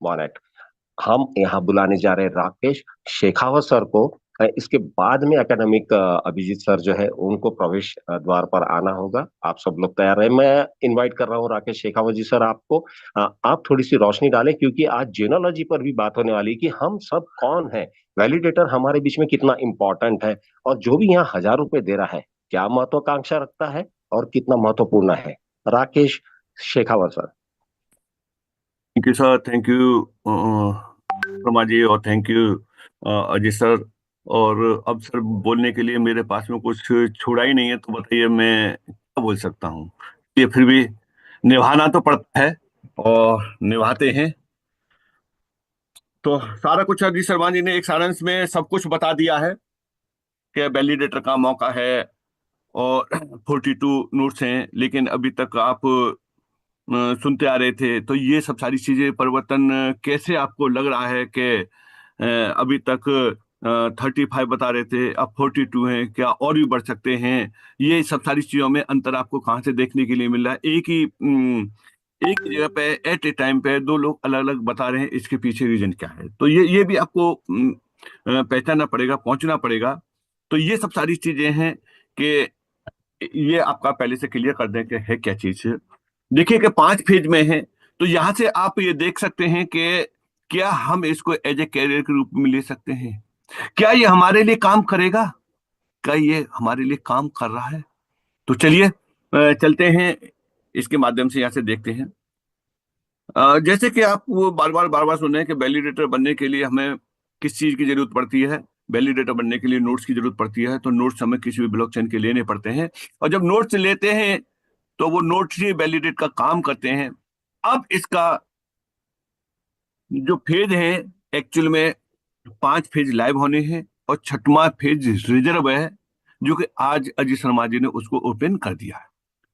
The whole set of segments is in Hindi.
मोनेट। हम यहाँ बुलाने जा रहे हैं राकेश शेखावत सर को। इसके बाद में एकेडमिक अभिजीत सर जो है उनको प्रवेश द्वार पर आना होगा। आप सब लोग तैयार हैं। मैं इनवाइट कर रहा हूँ राकेश शेखावत जी सर आपको। आप थोड़ी सी रोशनी डालें, क्योंकि आज जेनोलॉजी पर भी बात होने वाली है कि हम सब कौन है, वैलिडेटर हमारे बीच में कितना इंपॉर्टेंट है, और जो भी यहाँ 1,000 रुपए दे रहा है क्या महत्वाकांक्षा रखता है और कितना महत्वपूर्ण है। Rakesh Shekhawat sir. Thank you sir, thank you Sharma ji, और थैंक यू अजय सर। और अब सर बोलने के लिए मेरे पास में कुछ छोड़ा ही नहीं है, तो बताइए मैं क्या बोल सकता हूँ। ये फिर भी निभाना तो पड़ता है और निभाते हैं। तो सारा कुछ अजय शर्मा जी ने एक सारांश में सब कुछ बता दिया है कि वैलिडेटर का मौका है और 42 नोट्स हैं, लेकिन अभी तक आप सुनते आ रहे थे। तो ये सब सारी चीजें परिवर्तन कैसे आपको लग रहा है कि अभी तक 35 बता रहे थे, अब 42 हैं, क्या और भी बढ़ सकते हैं? ये सब सारी चीजों में अंतर आपको कहाँ से देखने के लिए मिल रहा है? एक ही जगह पे एट ए टाइम पे दो लोग अलग अलग बता रहे हैं, इसके पीछे रीजन क्या है? तो ये भी आपको पहचानना पड़ेगा, पहुंचना पड़ेगा। तो ये सब सारी चीजें हैं कि ये आपका पहले से क्लियर कर दें कि है क्या चीज। देखिए कि 5 फेज में है, तो यहां से आप ये देख सकते हैं कि क्या हम इसको एज ए कैरियर के रूप में ले सकते हैं? क्या ये हमारे लिए काम करेगा? क्या ये हमारे लिए काम कर रहा है? तो चलिए चलते हैं, इसके माध्यम से यहां से देखते हैं। जैसे कि आप वो बार बार सुन रहे हैं कि वैलिडेटर बनने के लिए हमें किस चीज की जरूरत पड़ती है। वैलिडेटर बनने के लिए नोट्स की जरूरत पड़ती है, तो नोट्स हमें किसी भी ब्लॉकचेन के लेने पड़ते हैं। और जब नोट्स लेते हैं तो वो नोट्स ही वैलिडेट का काम करते हैं। अब इसका जो फेज है, एक्चुअल में 5 फेज लाइव होने हैं और छठवां फेज रिजर्व है, जो कि आज अजय शर्मा जी ने उसको ओपन कर दिया है।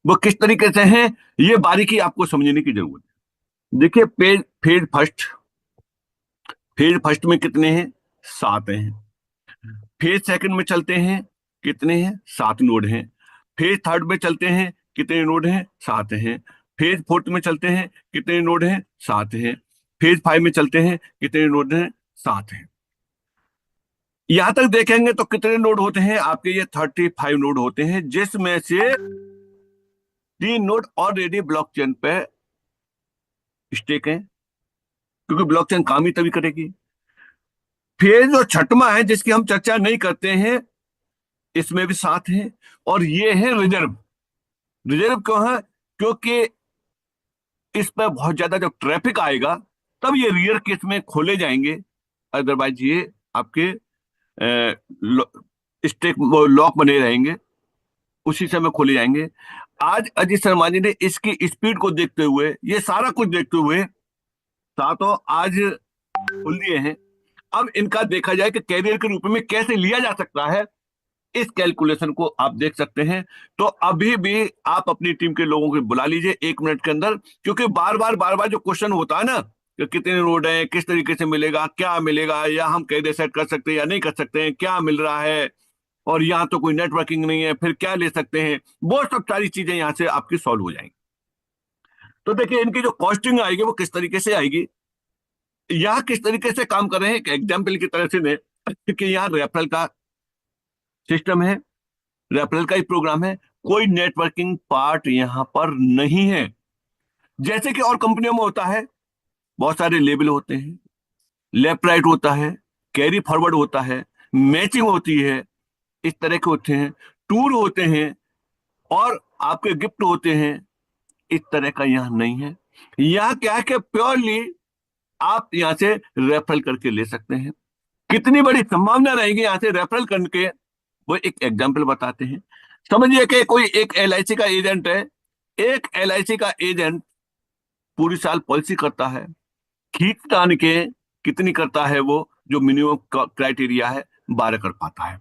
वो किस तरीके से है, ये बारीकी आपको समझने की जरूरत है। देखिए फेज फर्स्ट में कितने हैं? 7 हैं। फेज सेकंड में चलते हैं, कितने हैं? 7 नोड हैं। फेज थर्ड में चलते हैं, कितने नोड हैं? 7 हैं। फेज फोर्थ में चलते हैं, कितने नोड हैं? 7 हैं। फेज 5 में चलते हैं, कितने नोड हैं? 7 हैं। यहां तक देखेंगे तो कितने नोड होते हैं आपके? ये 35 नोड होते हैं, जिसमें से 3 नोड ऑलरेडी ब्लॉकचेन पे स्टेक है, क्योंकि ब्लॉकचेन काम ही तभी करेगी। फेज जो छठवां है, जिसकी हम चर्चा नहीं करते हैं, इसमें भी 7 हैं। और ये है रिजर्व। रिजर्व क्यों है? क्योंकि इस पर बहुत ज्यादा जब ट्रैफिक आएगा तब ये रियर केस में खोले जाएंगे, अदरवाइज ये आपके स्टेक लॉक बने रहेंगे, उसी समय खोले जाएंगे। आज अजय शर्मा जी ने इसकी स्पीड को देखते हुए, ये सारा कुछ देखते हुए, सातों आज खोल दिए हैं। अब इनका देखा जाए कि कैरियर के रूप में कैसे लिया जा सकता है, इस कैलकुलेशन को आप देख सकते हैं। तो अभी भी आप अपनी टीम के लोगों को बुला लीजिए 1 मिनट के अंदर, क्योंकि बार बार जो क्वेश्चन होता है ना कि कितने रोड हैं, किस तरीके से मिलेगा, क्या मिलेगा, या हम कैसे सेट कर सकते हैं या नहीं कर सकते हैं, क्या मिल रहा है, और यहाँ तो कोई नेटवर्किंग नहीं है, फिर क्या ले सकते हैं, वो सब सारी चीजें यहाँ से आपकी सॉल्व हो जाएंगी। तो देखिए इनकी जो कॉस्टिंग आएगी वो किस तरीके से आएगी। यहाँ किस तरीके से काम कर रहे हैं, एक एग्जाम्पल की तरह से दें कि यहाँ रेफरल का सिस्टम है, रेफरल का ही प्रोग्राम है, कोई नेटवर्किंग पार्ट यहां पर नहीं है। जैसे कि और कंपनियों में होता है, बहुत सारे लेबल होते हैं, लेफ्ट राइट होता है, कैरी फॉरवर्ड होता है, मैचिंग होती है, इस तरह के होते हैं, टूर होते हैं, और आपके गिफ्ट होते हैं। इस तरह का यहाँ नहीं है। यहाँ क्या है कि प्योरली आप यहाँ से रेफरल करके ले सकते हैं। कितनी बड़ी संभावना रहेगी यहाँ से रेफरल करके, वो एक एग्जाम्पल बताते हैं। समझिए कि कोई एक एलआईसी का एजेंट है। एक एलआईसी का एजेंट पूरी साल पॉलिसी करता है, खींच तान के कितनी करता है वो, जो मिनिमम क्राइटेरिया है 12 कर पाता है,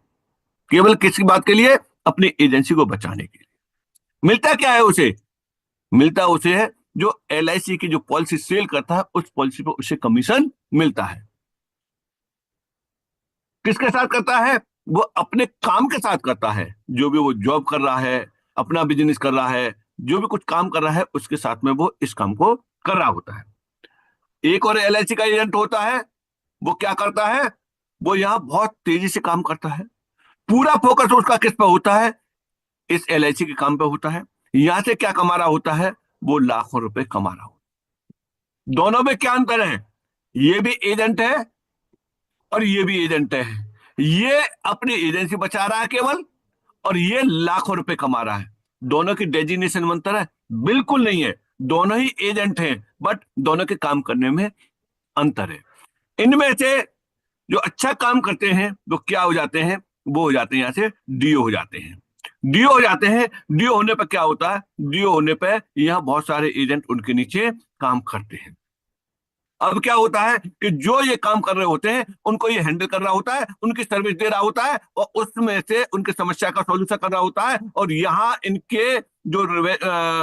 केवल किसकी बात के लिए? अपनी एजेंसी को बचाने के लिए। मिलता क्या है उसे? मिलता उसे है जो एलआईसी की जो पॉलिसी सेल करता है, उस पॉलिसी पर उसे कमीशन मिलता है। किसके साथ करता है? वो अपने काम के साथ करता है। जो भी वो जॉब कर रहा है, अपना बिजनेस कर रहा है, जो भी कुछ काम कर रहा है, उसके साथ में वो इस काम को कर रहा होता है। एक और एलआईसी का एजेंट होता है, वो क्या करता है, वो यहाँ बहुत तेजी से काम करता है, पूरा फोकस उसका किस पे होता है, इस एलआईसी के काम पे होता है। यहां से क्या कमा रहा होता है, वो लाखों रुपए कमा रहा होता है। दोनों में क्या अंतर है, ये भी एजेंट है और ये भी एजेंट है। ये अपनी एजेंसी बचा रहा है केवल, और ये लाखों रुपए कमा रहा है। दोनों की डेजिग्नेशन में अंतर है? बिल्कुल नहीं है। दोनों ही एजेंट हैं, बट दोनों के काम करने में अंतर है। इनमें से जो अच्छा काम करते हैं वो क्या हो जाते हैं, वो हो जाते हैं यहां से डीओ हो जाते हैं। डीओ हो जाते हैं। डीओ होने पर क्या होता है, डीओ होने पर यहाँ बहुत सारे एजेंट उनके नीचे काम करते हैं। अब क्या होता है कि जो ये काम कर रहे होते हैं उनको ये हैंडल कर रहा होता है, उनकी सर्विस दे रहा होता है, और उसमें से उनकी समस्या का सॉल्यूशन कर रहा होता है, और यहाँ इनके जो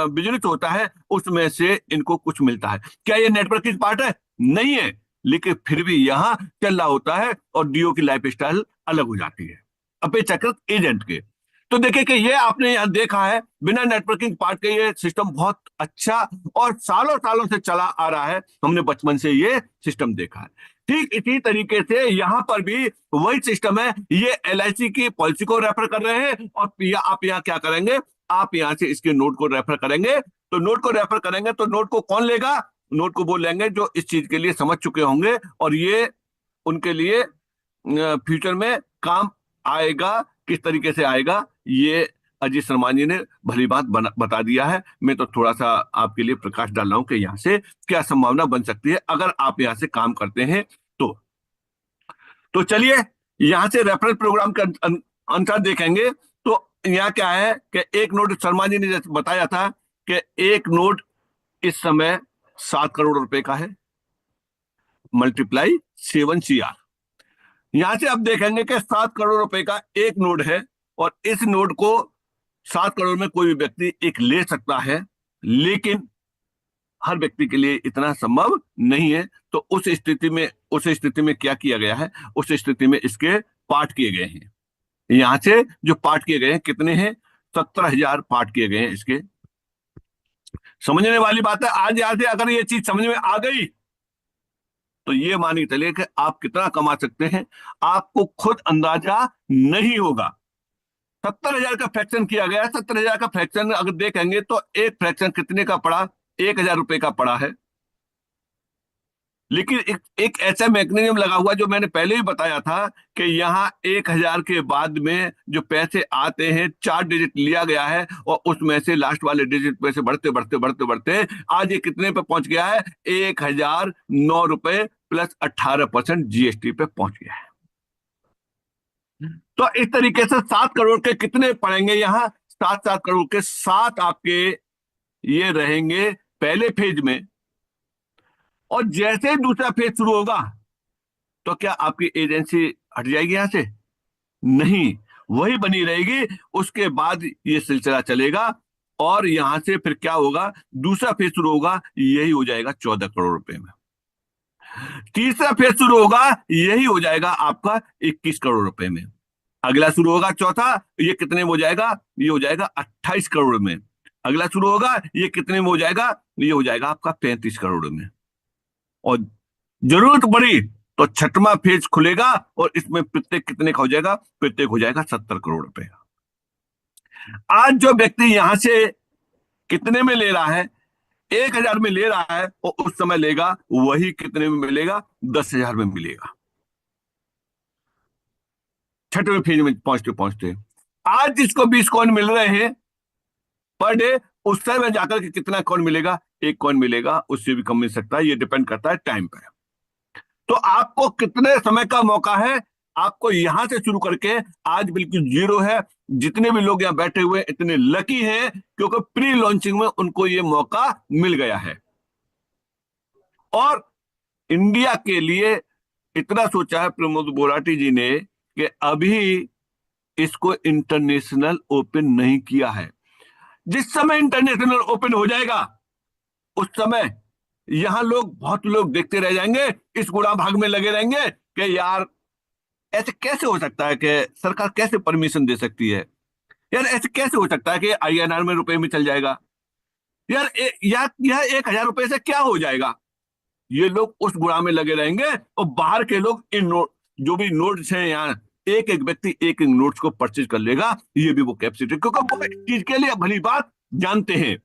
बिजनेस होता है उसमें से इनको कुछ मिलता है। क्या ये नेटवर्किंग पार्ट है? नहीं है, लेकिन फिर भी यहाँ चल रहा होता है, और डीओ की लाइफ स्टाइल अलग हो जाती है अपेक्षाकृत एजेंट के। तो देखिए कि ये आपने यहाँ देखा है, बिना नेटवर्किंग पार्ट के ये सिस्टम बहुत अच्छा और सालों सालों से चला आ रहा है। हमने बचपन से ये सिस्टम देखा है। ठीक इसी तरीके से यहाँ पर भी वही सिस्टम है। ये एलआईसी की पॉलिसी को रेफर कर रहे हैं, और आप यहाँ क्या करेंगे, आप यहाँ से इसके नोट को रेफर करेंगे। तो नोट को रेफर करेंगे तो नोट को कौन लेगा, नोट को वो लेंगे जो इस चीज के लिए समझ चुके होंगे, और ये उनके लिए फ्यूचर में काम आएगा। किस तरीके से आएगा, ये अजीत शर्मा जी ने भली बात बता दिया है। मैं तो थोड़ा सा आपके लिए प्रकाश डाल रहा हूं कि यहाँ से क्या संभावना बन सकती है अगर आप यहाँ से काम करते हैं तो। तो चलिए यहाँ से रेफरल प्रोग्राम के अनुसार देखेंगे। तो यहाँ क्या है कि एक नोट, शर्मा जी ने जैसे बताया था कि एक नोट इस समय 7 करोड़ रुपए का है, मल्टीप्लाई 7 CR। यहां से आप देखेंगे कि 7 करोड़ रुपए का एक नोट है, और इस नोट को 7 करोड़ में कोई भी व्यक्ति एक ले सकता है, लेकिन हर व्यक्ति के लिए इतना संभव नहीं है। तो उस स्थिति में क्या किया गया है, उस स्थिति में इसके पार्ट किए गए हैं। यहां से जो पार्ट किए गए हैं कितने हैं, 17,000 पार्ट किए गए हैं इसके। समझने वाली बात है। आज यहां से अगर ये चीज समझ में आ गई तो ये मान के चलिए कि आप कितना कमा सकते हैं आपको खुद अंदाजा नहीं होगा। 70,000 का फ्रैक्शन किया गया है। 70,000 का फ्रैक्शन अगर देखेंगे तो एक फ्रैक्शन कितने का पड़ा, 1,000 रुपए का पड़ा है। लेकिन एक ऐसा मैकेनिज्म लगा हुआ जो मैंने पहले ही बताया था कि यहाँ 1,000 के बाद में जो पैसे आते हैं 4 डिजिट लिया गया है, और उसमें से लास्ट वाले डिजिट में से बढ़ते बढ़ते बढ़ते बढ़ते आज ये कितने पे पहुंच गया है, 1,009 रुपए प्लस 18% जीएसटी पे पहुंच गया है। तो इस तरीके से 7 करोड़ के कितने पड़ेंगे यहाँ, 7 करोड़ के 7 आपके ये रहेंगे पहले फेज में। और जैसे ही दूसरा फेज शुरू होगा तो क्या आपकी एजेंसी हट जाएगी यहां से? नहीं, वही बनी रहेगी। उसके बाद ये सिलसिला चलेगा, और यहां से फिर क्या होगा, दूसरा फेज शुरू होगा, यही हो जाएगा 14 करोड़ रुपए में। तीसरा फेज शुरू होगा, यही हो जाएगा आपका 21 करोड़ रुपए में। अगला शुरू होगा चौथा, ये कितने में हो जाएगा, ये हो जाएगा 28 करोड़ में। अगला शुरू होगा, ये कितने में हो जाएगा, ये हो जाएगा आपका 35 करोड़ में। और जरूरत पड़ी तो छठवां फेज खुलेगा, और इसमें प्रत्येक कितने का हो जाएगा, प्रत्येक हो जाएगा 70 करोड़ रुपए का। आज जो व्यक्ति यहां से कितने में ले रहा है, 1,000 में ले रहा है, और उस समय लेगा वही कितने में मिलेगा, 10,000 में मिलेगा छठवें फेज में पहुंचते पहुंचते। आज जिसको 20 कॉइन मिल रहे हैं पर डे, उस समय जाकर के कितना कॉइन मिलेगा, 1 कॉइन मिलेगा, उससे भी कम मिल सकता है। ये डिपेंड करता है टाइम पर। तो आपको कितने समय का मौका है, आपको यहां से शुरू करके आज बिल्कुल जीरो है। जितने भी लोग यहां बैठे हुए इतने लकी हैं क्योंकि प्री लॉन्चिंग में उनको ये मौका मिल गया है। और इंडिया के लिए इतना सोचा है प्रमोद बोराटी जी ने कि अभी इसको इंटरनेशनल ओपन नहीं किया है। जिस समय इंटरनेशनल ओपन हो जाएगा उस समय यहां बहुत लोग देखते रह जाएंगे, इस गुड़ा भाग में लगे रहेंगे कि यार ऐसे कैसे हो सकता है, कि सरकार कैसे परमिशन दे सकती है, यार ऐसे कैसे हो सकता है कि INR में रुपए में चल जाएगा, यार यह 1,000 रुपए से क्या हो जाएगा। ये लोग उस गुड़ा में लगे रहेंगे और बाहर के लोग इन नोट, जो भी नोट्स हैं यहाँ, एक एक व्यक्ति एक एक नोट्स को परचेज कर लेगा, ये भी वो कैपेसिटी, क्योंकि वो इस चीज के लिए भली बात जानते हैं।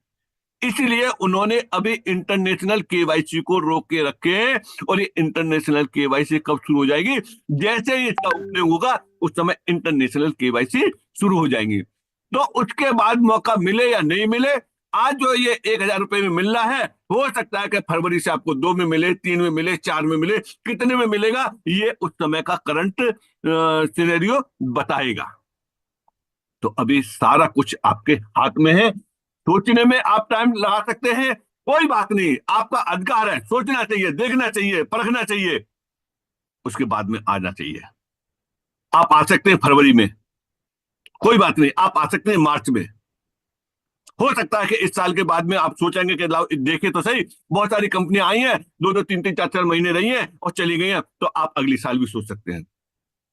इसलिए उन्होंने अभी इंटरनेशनल केवाईसी को रोक के रखे हैं। और ये इंटरनेशनल केवाईसी कब शुरू हो जाएगी? जैसे ही इसका ओपनिंग होगा उस समय इंटरनेशनल केवाईसी शुरू हो जाएंगी। तो उसके बाद मौका मिले या नहीं मिले, आज जो ये 1,000 रुपए में मिल रहा है, हो सकता है कि फरवरी से आपको 2 में मिले, 3 में मिले, 4 में मिले, कितने में मिलेगा ये उस समय का करंट सिनेरियो बताएगा। तो अभी सारा कुछ आपके हाथ में है। सोचने में आप टाइम लगा सकते हैं, कोई बात नहीं, आपका अधिकार है, सोचना चाहिए, देखना चाहिए, परखना चाहिए, उसके बाद में आना चाहिए। आप आ सकते हैं फरवरी में, कोई बात नहीं, आप आ सकते हैं मार्च में। हो सकता है कि इस साल के बाद में आप सोचेंगे कि लाओ देखे तो सही, बहुत सारी कंपनियां आई हैं, 2-2, 3-3, 4-4 महीने रही हैं और चली गई हैं, तो आप अगली साल भी सोच सकते हैं।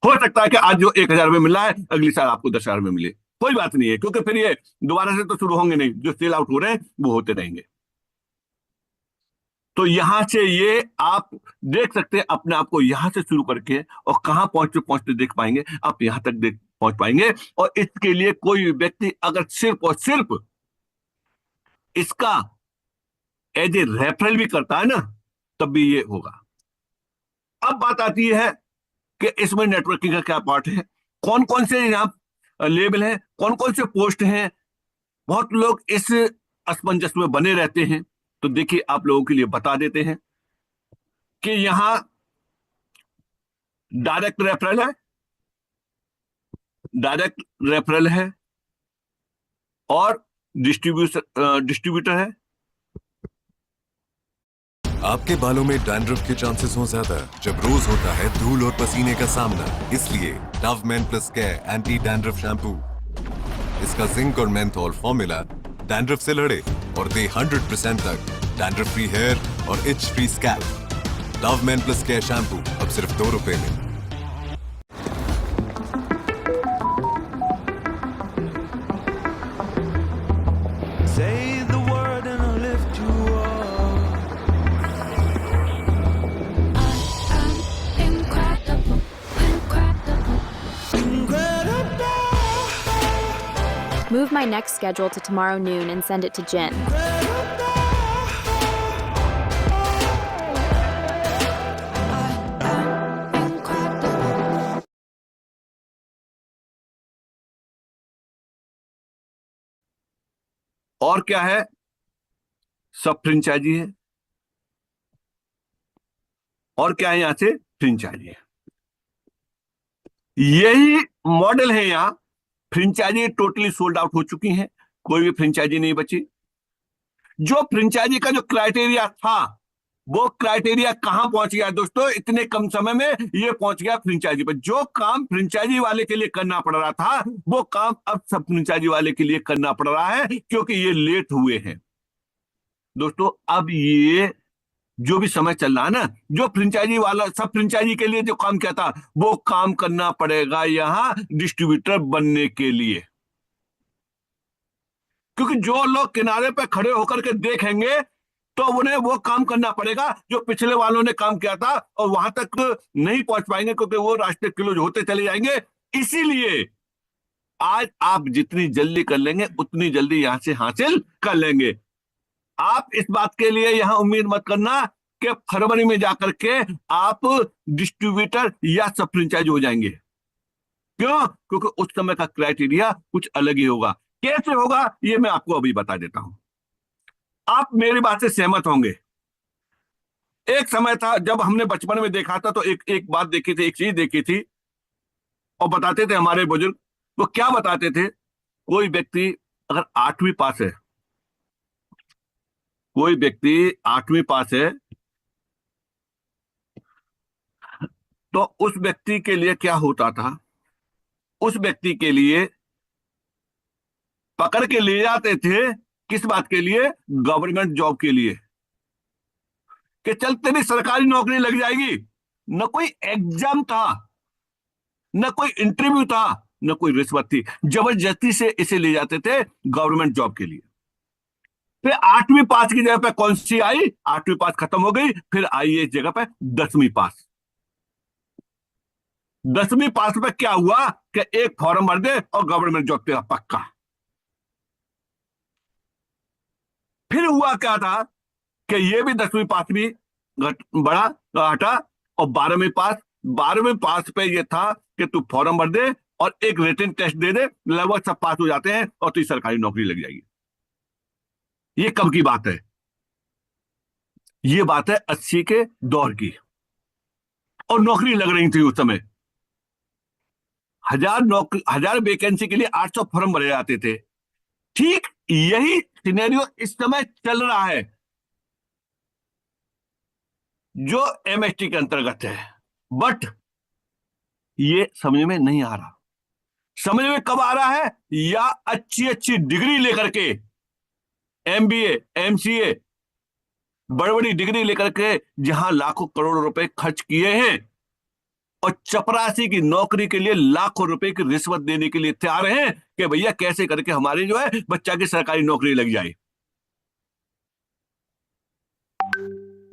हो सकता है कि आज जो 1,000 रुपए मिला है, अगली साल आपको 10,000 में मिले, कोई बात नहीं है, क्योंकि फिर ये दोबारा से तो शुरू होंगे नहीं, जो सेल आउट हो रहे हैं वो होते रहेंगे। तो यहां से ये आप देख सकते हैं अपने आप को, यहां से शुरू करके और कहां पहुंचते पहुंचते देख पाएंगे, आप यहां तक देख पहुंच पाएंगे। और इसके लिए कोई व्यक्ति अगर सिर्फ और सिर्फ इसका एज ए रेफरल भी करता है ना, तब भी ये होगा। अब बात आती है कि इसमें नेटवर्किंग का क्या पार्ट है, कौन कौन से यहाँ लेबल है, कौन कौन से पोस्ट हैं। बहुत लोग इस असमंजस में बने रहते हैं, तो देखिए आप लोगों के लिए बता देते हैं कि यहां डायरेक्ट रेफरल है, डायरेक्ट रेफरल है, और डिस्ट्रीब्यूटर है। आपके बालों में डैंड्रफ के चांसेस हो ज्यादा जब रोज होता है धूल और पसीने का सामना। इसलिए Dove main plus care anti dandruff shampoo, इसका जिंक और मेंथोल फॉर्मूला डैंड्रफ से लड़े और दे 100% तक डैंड्रफ फ्री हेयर और etch free scalp. Dove main plus care shampoo अब सिर्फ ₹2 में। Say the word and I'll lift you up. I am incredible, incredible. Incredible, Move my next schedule to tomorrow noon and send it to Jen. incredible. I am incredible. और क्या है, सब फ्रेंचाइजी है। और क्या है, यहां से फ्रेंचाइजी है, यही मॉडल है। यहां फ्रेंचाइजी टोटली सोल्ड आउट हो चुकी हैं, कोई भी फ्रेंचाइजी नहीं बची। जो फ्रेंचाइजी का जो क्राइटेरिया था, वो क्राइटेरिया कहां पहुंच गया दोस्तों, इतने कम समय में ये पहुंच गया फ्रेंचाइजी पर। जो काम फ्रेंचाइजी वाले के लिए करना पड़ रहा था, वो काम अब सब फ्रेंचाइजी वाले के लिए करना पड़ रहा है, क्योंकि ये लेट हुए हैं दोस्तों। अब ये जो भी समय चल रहा है ना, जो फ्रेंचाइजी वाला सब फ्रेंचाइजी के लिए जो काम किया था, वो काम करना पड़ेगा यहां डिस्ट्रीब्यूटर बनने के लिए। क्योंकि जो लोग किनारे पे खड़े होकर के देखेंगे, तो उन्हें वो काम करना पड़ेगा जो पिछले वालों ने काम किया था, और वहां तक नहीं पहुंच पाएंगे, क्योंकि वो रास्ते क्लोज होते चले जाएंगे। इसीलिए आज आप जितनी जल्दी कर लेंगे, उतनी जल्दी यहां से हासिल कर लेंगे। आप इस बात के लिए यहां उम्मीद मत करना कि फरवरी में जाकर के आप डिस्ट्रीब्यूटर या सब फ्रेंचाइज हो जाएंगे। क्यों? क्योंकि उस समय का क्राइटेरिया कुछ अलग ही होगा। कैसे होगा ये मैं आपको अभी बता देता हूं, आप मेरी बात से सहमत होंगे। एक समय था जब हमने बचपन में देखा था, तो एक बात देखी थी, एक चीज देखी थी, और बताते थे हमारे बुजुर्ग। वो क्या बताते थे, कोई व्यक्ति अगर 8वीं पास है, कोई व्यक्ति 8वीं पास है, तो उस व्यक्ति के लिए क्या होता था, उस व्यक्ति के लिए पकड़ के ले जाते थे, किस बात के लिए, गवर्नमेंट जॉब के लिए, कि चल तेरी सरकारी नौकरी लग जाएगी। न कोई एग्जाम था, न कोई इंटरव्यू था, न कोई रिश्वत थी, जबरदस्ती से इसे ले जाते थे गवर्नमेंट जॉब के लिए। फिर 8वीं पास की जगह पे कौन सी आई? 8वीं पास खत्म हो गई, फिर आई इस जगह पे 10वीं पास। 10वीं पास पे क्या हुआ कि एक फॉर्म भर दे और गवर्नमेंट जॉब तेरा पक्का। फिर हुआ क्या था कि ये भी 10वीं पास भी बढ़ा, हटा, और 12वीं पास पे ये था कि तू फॉर्म भर दे और एक रिटन टेस्ट दे दे, लगभग सब पास हो जाते हैं और तुझे सरकारी नौकरी लग जाएगी। ये कब की बात है? ये बात है 80 के दौर की। और नौकरी लग रही थी उस समय। 1000 वैकेंसी के लिए 800 फॉर्म भरे जाते थे। ठीक यही सिनेरियो इस समय चल रहा है, जो एमएसटी के अंतर्गत है। बट ये समझ में नहीं आ रहा। समझ में कब आ रहा है? या अच्छी अच्छी डिग्री लेकर के, एमबीए, एमसीए, बड़ी बड़ी डिग्री लेकर के जहां लाखों करोड़ों रुपए खर्च किए हैं और चपरासी की नौकरी के लिए लाखों रुपए की रिश्वत देने के लिए तैयार हैं कि भैया कैसे करके हमारे जो है बच्चा की सरकारी नौकरी लग जाए।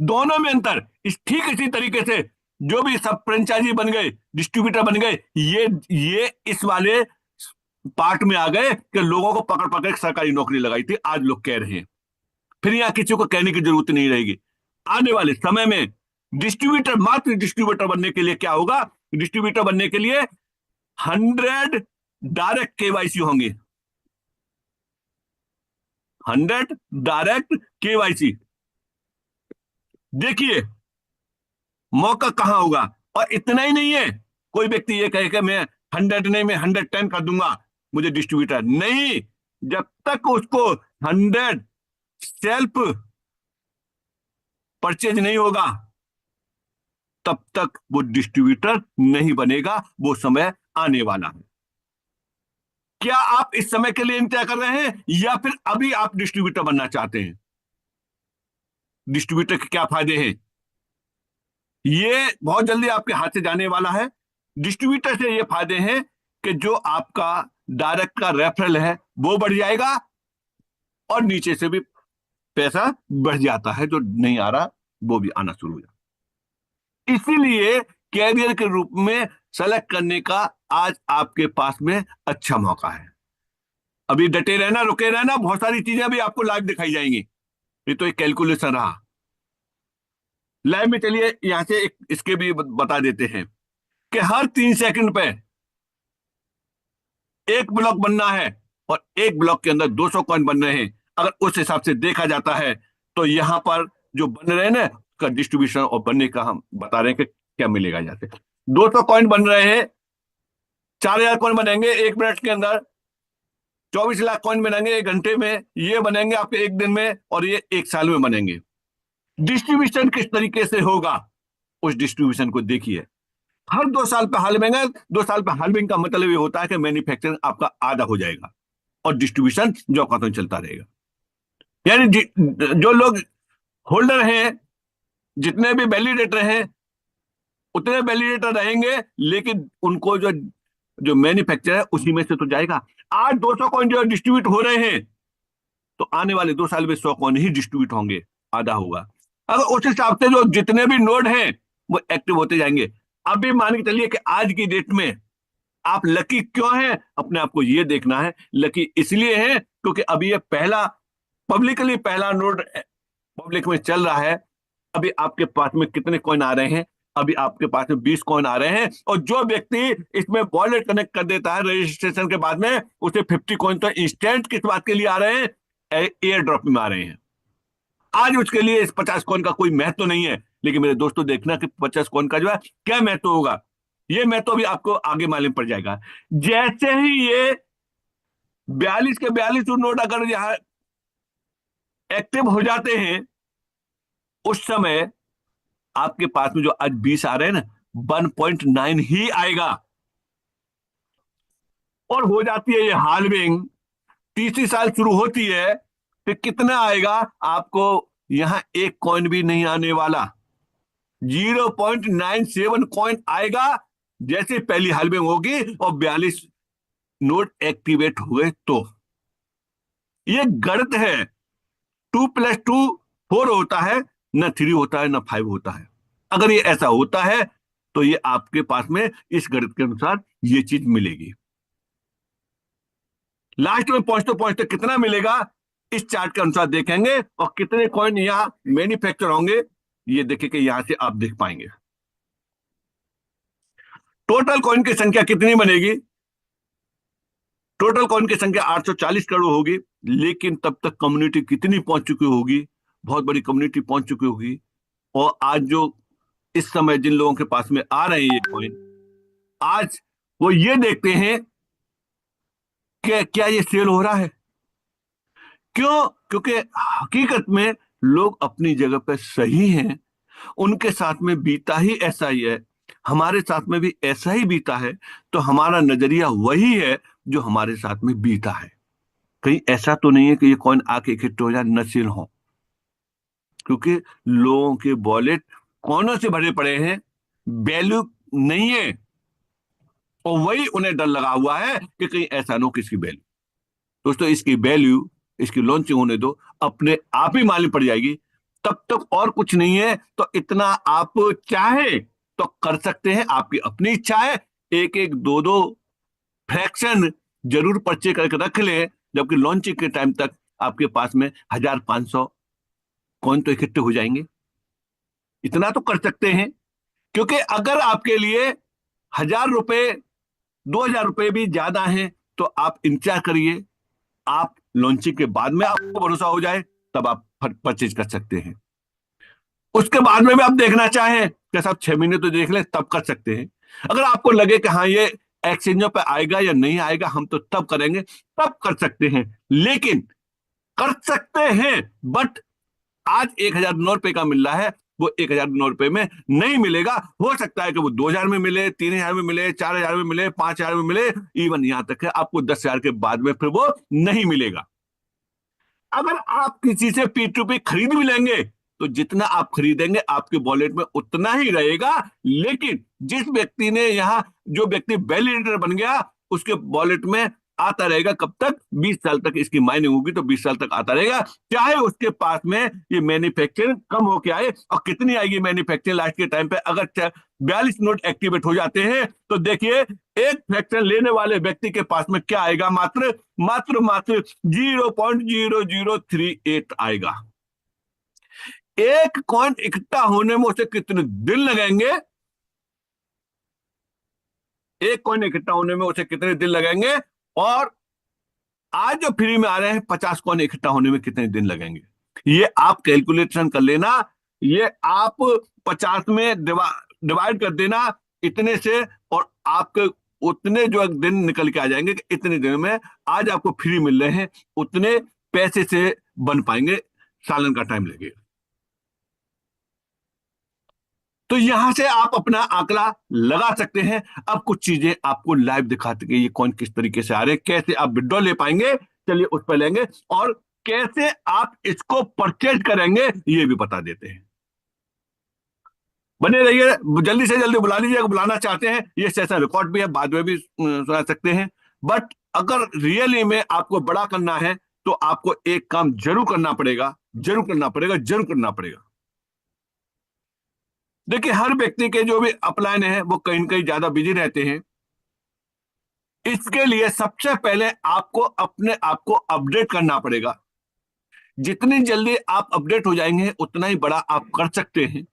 दोनों में अंतर ठीक इसी तरीके से जो भी सब फ्रेंचाइजी बन गए, डिस्ट्रीब्यूटर बन गए, ये इस वाले पार्ट में आ गए कि लोगों को पकड़ पकड़ सरकारी नौकरी लगाई थी। आज लोग कह रहे हैं, फिर यहां किसी को कहने की जरूरत नहीं रहेगी। आने वाले समय में डिस्ट्रीब्यूटर, मात्र डिस्ट्रीब्यूटर बनने के लिए क्या होगा? डिस्ट्रीब्यूटर बनने के लिए 100 डायरेक्ट केवाईसी होंगे। 100 डायरेक्ट केवाईसी। देखिए मौका कहां होगा। और इतना ही नहीं है, कोई व्यक्ति ये कहे कि मैं 100 नहीं, मैं 110 कर दूंगा मुझे डिस्ट्रीब्यूटर नहीं। जब तक उसको 100 सेल्फ परचेज नहीं होगा तब तक वो डिस्ट्रीब्यूटर नहीं बनेगा। वो समय आने वाला है। क्या आप इस समय के लिए इंतजार कर रहे हैं या फिर अभी आप डिस्ट्रीब्यूटर बनना चाहते हैं? डिस्ट्रीब्यूटर के क्या फायदे हैं? ये बहुत जल्दी आपके हाथ से जाने वाला है। डिस्ट्रीब्यूटर से ये फायदे हैं कि जो आपका डायरेक्ट का रेफरल है वो बढ़ जाएगा और नीचे से भी पैसा बढ़ जाता है, जो नहीं आ रहा वो भी आना शुरू हो जाता। इसीलिए कैरियर के रूप में सेलेक्ट करने का आज आपके पास में अच्छा मौका है। अभी डटे रहना, रुके रहना, बहुत सारी चीजें अभी आपको लाइव दिखाई जाएंगी। ये तो एक कैलकुलेशन रहा। लाइव में चलिए यहां से इसके भी बता देते हैं कि हर 3 सेकंड पे एक ब्लॉक बनना है और एक ब्लॉक के अंदर 200 कॉइन बन रहे हैं। अगर उस हिसाब से देखा जाता है तो यहां पर जो बन रहे हैं ना, उसका डिस्ट्रीब्यूशन और बनने का हम बता रहे हैं कि क्या मिलेगा। यहाँ से 200 कॉइन बन रहे हैं, 4000 कॉइन बनेंगे 1 मिनट के अंदर, 24 लाख कॉइन बनेंगे 1 घंटे में, ये बनेंगे आपके 1 दिन में, और ये 1 साल में बनेंगे। डिस्ट्रीब्यूशन किस तरीके से होगा उस डिस्ट्रीब्यूशन को देखिए। हर 2 साल पे हालविंग है। 2 साल पे हालविंग का मतलब ये होता है कि मैन्युफैक्चरिंग आपका आधा हो जाएगा और डिस्ट्रीब्यूशन जो का तो चलता रहेगा। यानी जो लोग होल्डर हैं, जितने भी वैलिडेटर हैं उतने वैलिडेटर रहेंगे, लेकिन उनको जो मैन्युफैक्चर है उसी में से तो जाएगा। आज 200 कॉइन जो डिस्ट्रीब्यूट हो रहे हैं तो आने वाले 2 साल में 100 कॉइन ही डिस्ट्रीब्यूट होंगे, आधा होगा। अगर उस हिसाब से जो जितने भी नोड हैं वो एक्टिव होते जाएंगे। अभी मान के चलिए कि आज की डेट में आप लकी क्यों हैं, अपने आप को ये देखना है। लकी इसलिए है क्योंकि अभी ये पब्लिकली पहला नोड पब्लिक में चल रहा है। अभी आपके पास में कितने कॉइन आ रहे हैं? अभी आपके पास में 20 कॉइन आ रहे हैं, और जो व्यक्ति इसमें वॉलेट कनेक्ट कर देता है रजिस्ट्रेशन के बाद में, उसे 50 कॉइन तो इंस्टेंट किस बात के लिए आ रहे हैं? एयर ड्रॉप में आ रहे हैं। आज उसके लिए इस 50 कॉइन का कोई महत्व नहीं है, लेकिन मेरे दोस्तों देखना कि 50 कॉइन का जो है क्या महत्व होगा। ये महत्व भी आपको आगे मालूम पड़ जाएगा। जैसे ही ये 42 के 42 नोट अगर यहां एक्टिव हो जाते हैं, उस समय आपके पास में जो आज 20 आ रहे हैं ना, 1.9 ही आएगा और हो जाती है ये हाल्विंग। तीसरी साल शुरू होती है, फिर कितना आएगा? आपको यहां 1 कॉइन भी नहीं आने वाला, 0.97 कॉइन आएगा जैसे पहली हाल्विंग होगी और 42 नोट एक्टिवेट हुए। तो ये गणित है। 2+2 4 होता है, न 3 होता है, न 5 होता है। अगर ये ऐसा होता है तो ये आपके पास में इस गणित के अनुसार ये चीज मिलेगी। लास्ट में पहुंचते पहुंचते कितना मिलेगा इस चार्ट के अनुसार देखेंगे, और कितने कॉइन यहां मैन्युफैक्चर होंगे ये देखें कि यहां से आप देख पाएंगे। टोटल कॉइन की संख्या कितनी बनेगी? टोटल कॉइन की संख्या 840 करोड़ होगी, लेकिन तब तक कम्युनिटी कितनी पहुंच चुकी होगी? बहुत बड़ी कम्युनिटी पहुंच चुकी होगी। और आज जो इस समय जिन लोगों के पास में आ रहे हैं ये कॉइन, आज वो ये देखते हैं कि क्या ये सेल हो रहा है। क्यों? क्योंकि हकीकत में लोग अपनी जगह पर सही हैं, उनके साथ में बीता ही ऐसा ही है, हमारे साथ में भी ऐसा ही बीता है, तो हमारा नजरिया वही है जो हमारे साथ में बीता है। कहीं ऐसा तो नहीं है कि ये कॉइन आके इकट्ठे हो जाए, न सेल हो, क्योंकि लोगों के वॉलेट कौनों से भरे पड़े हैं, वैल्यू नहीं है, और वही उन्हें डर लगा हुआ है कि कहीं ऐसा ना हो किसकी वैल्यू। दोस्तों इसकी वैल्यू, इसकी लॉन्चिंग होने दो, अपने आप ही मालूम पड़ जाएगी। तब तक और कुछ नहीं है, तो इतना आप चाहे तो कर सकते हैं, आपकी अपनी इच्छा है। एक एक दो दो फ्रैक्शन जरूर पर्चे करके रख लें, जबकि लॉन्चिंग के टाइम तक आपके पास में 1500 कौन तो इकट्ठे हो जाएंगे। इतना तो कर सकते हैं, क्योंकि अगर आपके लिए 1000 रुपए 2000 रुपए भी ज्यादा हैं तो आप इंतजार करिए, आप लॉन्चिंग के बाद में आपको भरोसा हो जाए तब आप परचेज कर सकते हैं। उसके बाद में भी आप देखना चाहें कि साहब 6 महीने तो देख लें, तब कर सकते हैं। अगर आपको लगे कि हाँ ये एक्सचेंजों पे आएगा या नहीं आएगा, हम तो तब करेंगे, तब कर सकते हैं। लेकिन कर सकते हैं, बट आज 1009 रुपए का मिल रहा है, वो 1009 रुपए में नहीं मिलेगा। हो सकता है कि वो 2000 में मिले, 3000 में मिले, 4000 में मिले, 5000 में मिले, इवन यहां तक है आपको 10,000 के बाद में फिर वो नहीं मिलेगा। अगर आप किसी से P2P खरीद भी लेंगे तो जितना आप खरीदेंगे आपके वॉलेट में उतना ही रहेगा, लेकिन जिस व्यक्ति ने यहां, जो व्यक्ति वैलिडेटर बन गया, उसके वॉलेट में आता रहेगा कब तक? 20 साल तक इसकी माइनिंग होगी तो 20 साल तक आता रहेगा, चाहे उसके पास में ये मैन्युफैक्चरिंग कम होके आए। और कितनी आएगी मैन्युफैक्चरिंग लास्ट के टाइम पे? अगर 42 नोट एक्टिवेट हो जाते हैं तो देखिए एक फ्रैक्शन लेने वाले व्यक्ति के पास में क्या आएगा? मात्र मात्र मात्र 0.0038 आएगा। एक कॉइन इकट्ठा होने में उसे कितने दिन लगेंगे? एक कॉइन इकट्ठा होने में उसे कितने दिन लगेंगे? और आज जो फ्री में आ रहे हैं 50 कॉइन इकट्ठा होने में कितने दिन लगेंगे? ये आप कैलकुलेशन कर लेना, ये आप 50 में डिवाइड कर देना इतने से, और आपके उतने जो दिन निकल के आ जाएंगे कि इतने दिन में आज आपको फ्री मिल रहे हैं, उतने पैसे से बन पाएंगे, सालन का टाइम लगेगा। तो यहां से आप अपना आंकड़ा लगा सकते हैं। अब कुछ चीजें आपको लाइव दिखाते कि ये कौन किस तरीके से आ रहे हैं, कैसे आप विड्रॉ ले पाएंगे, चलिए उस पर लेंगे, और कैसे आप इसको परचेज करेंगे ये भी बता देते हैं। बने रहिए, जल्दी से जल्दी बुला लीजिए, अगर बुलाना चाहते हैं। ये सेशन रिकॉर्ड भी है, बाद में भी सुना सकते हैं। बट अगर रियली में आपको बड़ा करना है तो आपको एक काम जरूर करना पड़ेगा, जरूर करना पड़ेगा, जरूर करना पड़ेगा। देखिए हर व्यक्ति के जो भी अपलाइन है वो कहीं ना कहीं ज्यादा बिजी रहते हैं। इसके लिए सबसे पहले आपको अपने आप को अपडेट करना पड़ेगा। जितनी जल्दी आप अपडेट हो जाएंगे उतना ही बड़ा आप कर सकते हैं,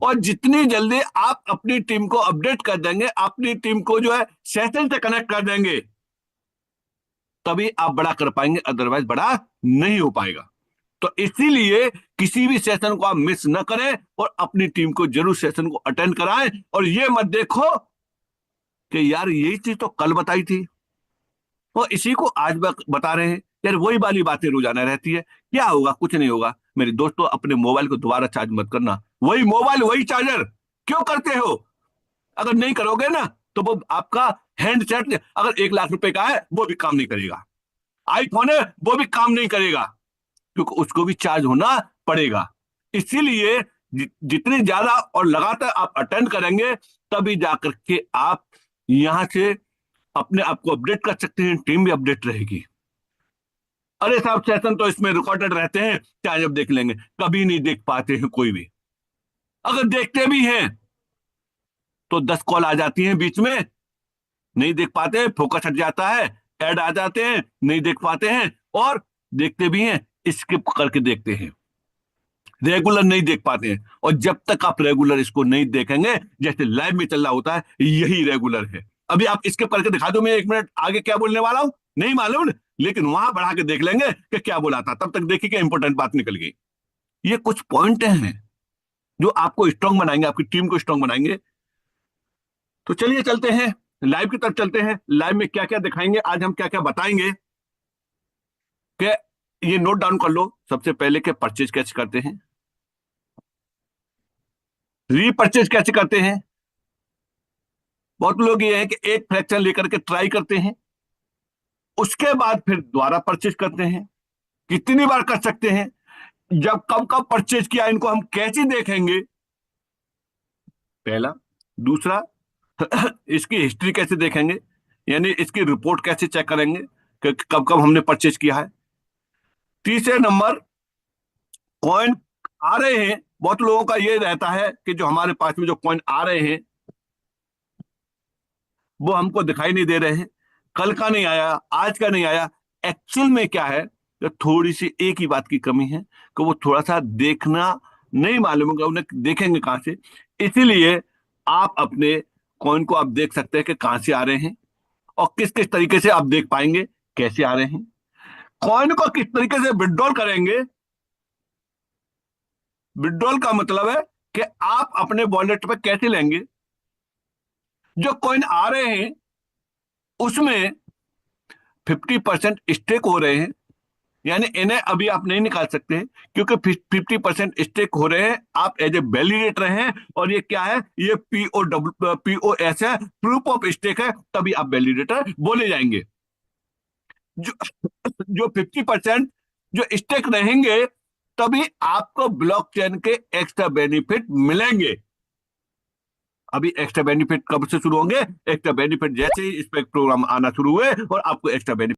और जितनी जल्दी आप अपनी टीम को अपडेट कर देंगे, अपनी टीम को जो है सेशन से कनेक्ट कर देंगे, तभी आप बड़ा कर पाएंगे, अदरवाइज बड़ा नहीं हो पाएगा। तो इसीलिए किसी भी सेशन को आप मिस न करें, और अपनी टीम को जरूर सेशन को अटेंड कराएं। और ये मत देखो कि यार यही चीज तो कल बताई थी और इसी को आज बता रहे हैं, यार वही वाली बातें रोजाना रहती है। क्या होगा? कुछ नहीं होगा मेरे दोस्तों। अपने मोबाइल को दोबारा चार्ज मत करना, वही मोबाइल वही चार्जर। क्यों करते हो? अगर नहीं करोगे ना तो वो आपका हैंडसेट अगर 1 लाख रुपए का है वो भी काम नहीं करेगा, आईफोन है वो भी काम नहीं करेगा, क्योंकि उसको भी चार्ज होना पड़ेगा। इसीलिए जितनी ज्यादा और लगातार आप अटेंड करेंगे तभी जाकर के आप यहां से अपने आप को अपडेट कर सकते हैं, टीम भी अपडेट रहेगी। अरे साहब सेशन तो इसमें रिकॉर्डेड रहते हैं, चाहे जब देख लेंगे। कभी नहीं देख पाते हैं कोई भी। अगर देखते भी हैं तो 10 कॉल आ जाती हैं बीच में, नहीं देख पाते, फोकस हट जाता है, ऐड आ जाते हैं, नहीं देख पाते हैं, और देखते भी हैं स्किप करके देखते हैं, रेगुलर नहीं देख पाते हैं। और जब तक आप रेगुलर इसको नहीं देखेंगे, जैसे लाइव में चल रहा होता है, यही रेगुलर है। अभी आप स्किप करके दिखा दो, मैं 1 मिनट आगे क्या बोलने वाला हूं नहीं मालूम, लेकिन वहां बढ़ा के देख लेंगे कि क्या बोला था, तब तक देखिए कि इंपॉर्टेंट बात निकल गई। ये कुछ पॉइंट हैं जो आपको स्ट्रांग बनाएंगे, आपकी टीम को स्ट्रांग बनाएंगे। तो चलिए चलते हैं लाइव की तरफ, चलते हैं लाइव में क्या क्या दिखाएंगे, आज हम क्या क्या बताएंगे। कि ये नोट डाउन कर लो सबसे पहले कि परचेज कैसे करते हैं, रीपरचेज कैसे करते हैं। बहुत लोग ये है कि एक फ्रैक्शन लेकर के ट्राई करते हैं, उसके बाद फिर दोबारा परचेज करते हैं। कितनी बार कर सकते हैं, जब कब कब परचेज किया, इनको हम कैसे देखेंगे, पहला। दूसरा, इसकी हिस्ट्री कैसे देखेंगे, यानी इसकी रिपोर्ट कैसे चेक करेंगे कि कब कब हमने परचेज किया है। तीसरे नंबर, कॉइन आ रहे हैं, बहुत लोगों का ये रहता है कि जो हमारे पास में जो कॉइन आ रहे हैं वो हमको दिखाई नहीं दे रहे हैं, कल का नहीं आया, आज का नहीं आया। एक्चुअल में क्या है, तो थोड़ी सी एक ही बात की कमी है कि वो थोड़ा सा देखना नहीं मालूम होगा, उन्हें देखेंगे कहां से। इसीलिए आप अपने कॉइन को आप देख सकते हैं कि कहां से आ रहे हैं, और किस किस तरीके से आप देख पाएंगे कैसे आ रहे हैं। कॉइन को किस तरीके से विड्रॉल करेंगे, विड्रॉल का मतलब है कि आप अपने वॉलेट पे कैसे लेंगे। जो कॉइन आ रहे हैं उसमें 50% स्टेक हो रहे हैं, यानी इन्हें अभी आप नहीं निकाल सकते हैं, क्योंकि 50% स्टेक हो रहे हैं, आप एज ए वैलिडेटर हैं। और ये क्या है, ये POS है, प्रूफ ऑफ स्टेक है, तभी आप वैलिडेटर बोले जाएंगे। जो 50% जो स्टेक रहेंगे, तभी आपको ब्लॉकचेन के एक्स्ट्रा बेनिफिट मिलेंगे। अभी एक्स्ट्रा बेनिफिट कब से शुरू होंगे, एक्स्ट्रा बेनिफिट जैसे ही इस पे प्रोग्राम आना शुरू हुए और आपको एक्स्ट्रा बेनिफिट